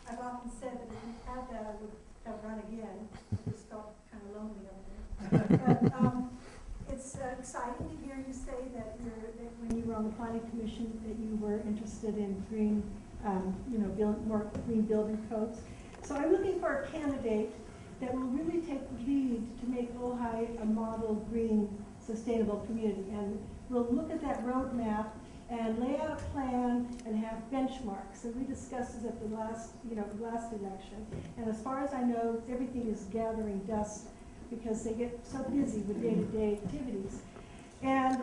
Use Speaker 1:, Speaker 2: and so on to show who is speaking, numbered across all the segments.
Speaker 1: I've often said that if you had that, I would have run again. I just felt kind of lonely up there. But it's exciting to hear you say that when you were on the planning commission that you were interested in green, more green building codes. So I'm looking for a candidate that will really take the lead to make Ojai a model green sustainable community. And we'll look at that roadmap and lay out a plan and have benchmarks. And we discussed this at the last election. And as far as I know, everything is gathering dust because they get so busy with day-to-day activities. And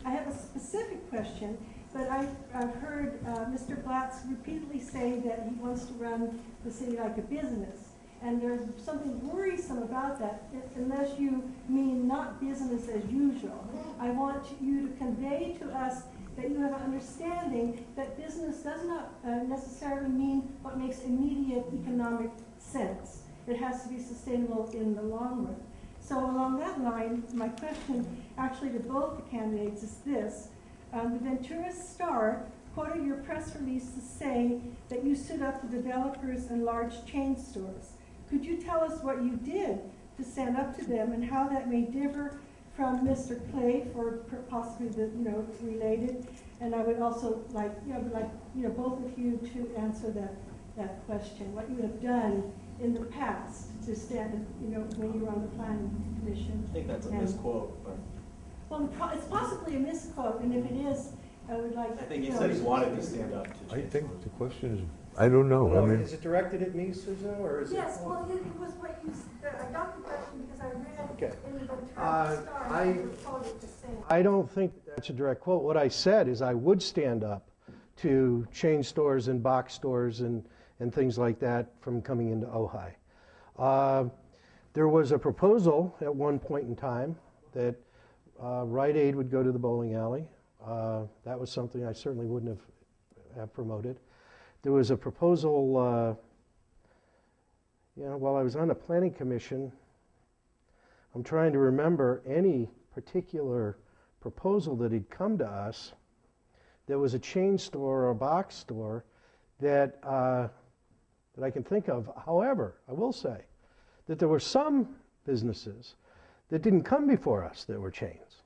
Speaker 1: I have a specific question, but I've heard Mr. Blatz repeatedly say that he wants to run the city like a business. And there's something worrisome about that, unless you mean not business as usual. I want you to convey to us that you have an understanding that business does not necessarily mean what makes immediate economic sense. It has to be sustainable in the long run. So along that line, my question actually to both the candidates is this. The Ventura Star quoted your press release to say that you stood up to developers and large chain stores. Could you tell us what you did to stand up to them and how that may differ from Mr. Clay, for possibly related? And I would also like both of you to answer that question. What you have done in the past to stand, when you were on the planning commission.
Speaker 2: I think that's a misquote, but.
Speaker 1: Well, it's possibly a misquote, and if it is, I would like.
Speaker 2: I think he said he wanted to stand up to.
Speaker 3: I think the question is, I don't know.
Speaker 4: Well,
Speaker 3: I mean,
Speaker 4: is it directed at me, Susan, or is
Speaker 1: yes,
Speaker 4: it?
Speaker 1: well, it was what you said. I got the question because I read
Speaker 4: Okay.
Speaker 1: in the Ventura Star, you were quoted to say.
Speaker 4: I don't think that's a direct quote. What I said is I would stand up to chain stores and box stores and things like that from coming into Ojai. There was a proposal at one point in time that Rite Aid would go to the bowling alley. That was something I certainly wouldn't have promoted. There was a proposal, while I was on the planning commission, I'm trying to remember any particular proposal that had come to us. There was a chain store or a box store that I can think of. However, I will say that there were some businesses that didn't come before us that were chains.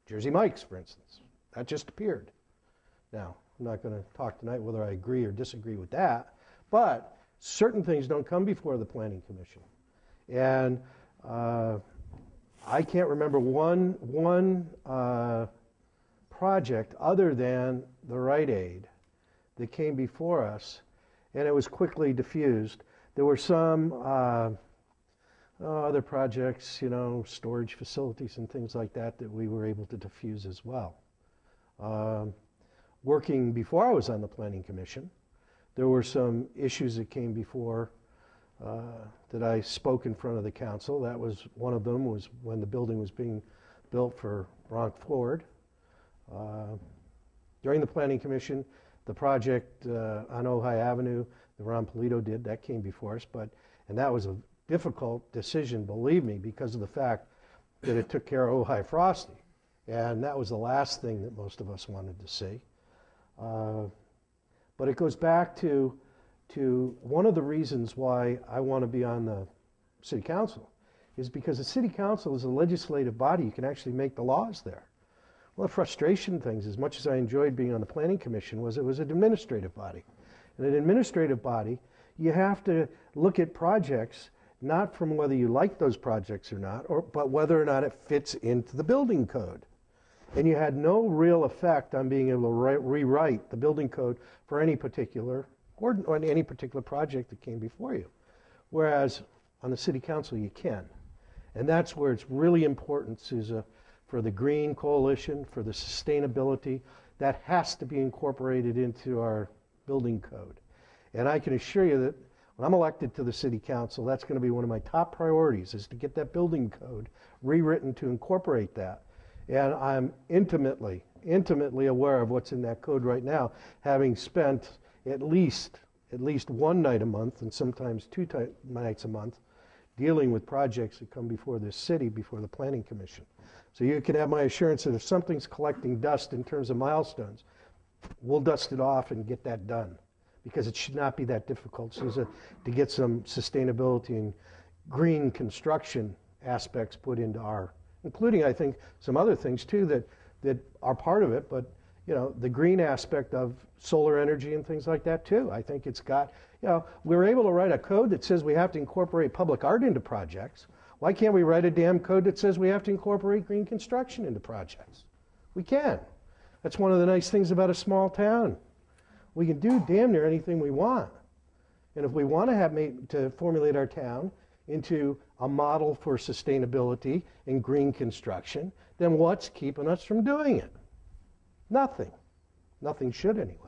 Speaker 4: Jersey Mike's, for instance. That just appeared. Now, I'm not going to talk tonight whether I agree or disagree with that, but certain things don't come before the Planning Commission. And I can't remember one project other than the Rite Aid that came before us, and it was quickly diffused. There were some other projects, storage facilities and things like that we were able to diffuse as well. Working before I was on the Planning Commission, there were some issues that came before that I spoke in front of the council. That was one of them, was when the building was being built for Bronx Ford. During the Planning Commission, the project on Ojai Avenue that Ron Polito did, that came before us, and that was a difficult decision, believe me, because of the fact that it took care of Ojai Frosty. And that was the last thing that most of us wanted to see. But it goes back to one of the reasons why I want to be on the city council is because the city council is a legislative body. You can actually make the laws there. One of the frustration things, as much as I enjoyed being on the planning commission, was it was an administrative body. In an administrative body, you have to look at projects not from whether you like those projects or not, but whether or not it fits into the building code. And you had no real effect on being able to rewrite the building code for any particular or any particular project that came before you. Whereas on the city council you can. And that's where it's really important, Suza, for the Green Coalition, for the sustainability, that has to be incorporated into our building code. And I can assure you that when I'm elected to the city council, that's going to be one of my top priorities, is to get that building code rewritten to incorporate that. And I'm intimately aware of what's in that code right now, having spent at least one night a month and sometimes two nights a month dealing with projects that come before this city, before the Planning Commission. So you can have my assurance that if something's collecting dust in terms of milestones, we'll dust it off and get that done. because it should not be that difficult, Suza, to get some sustainability and green construction aspects put into our, including, I think, some other things too that are part of it, but you know, the green aspect of solar energy and things like that too. I think it's got, you know, we're able to write a code that says we have to incorporate public art into projects. Why can't we write a damn code that says we have to incorporate green construction into projects? We can. That's one of the nice things about a small town. We can do damn near anything we want. And if we want to formulate our town into a model for sustainability and green construction, then what's keeping us from doing it? Nothing. Nothing should anyway.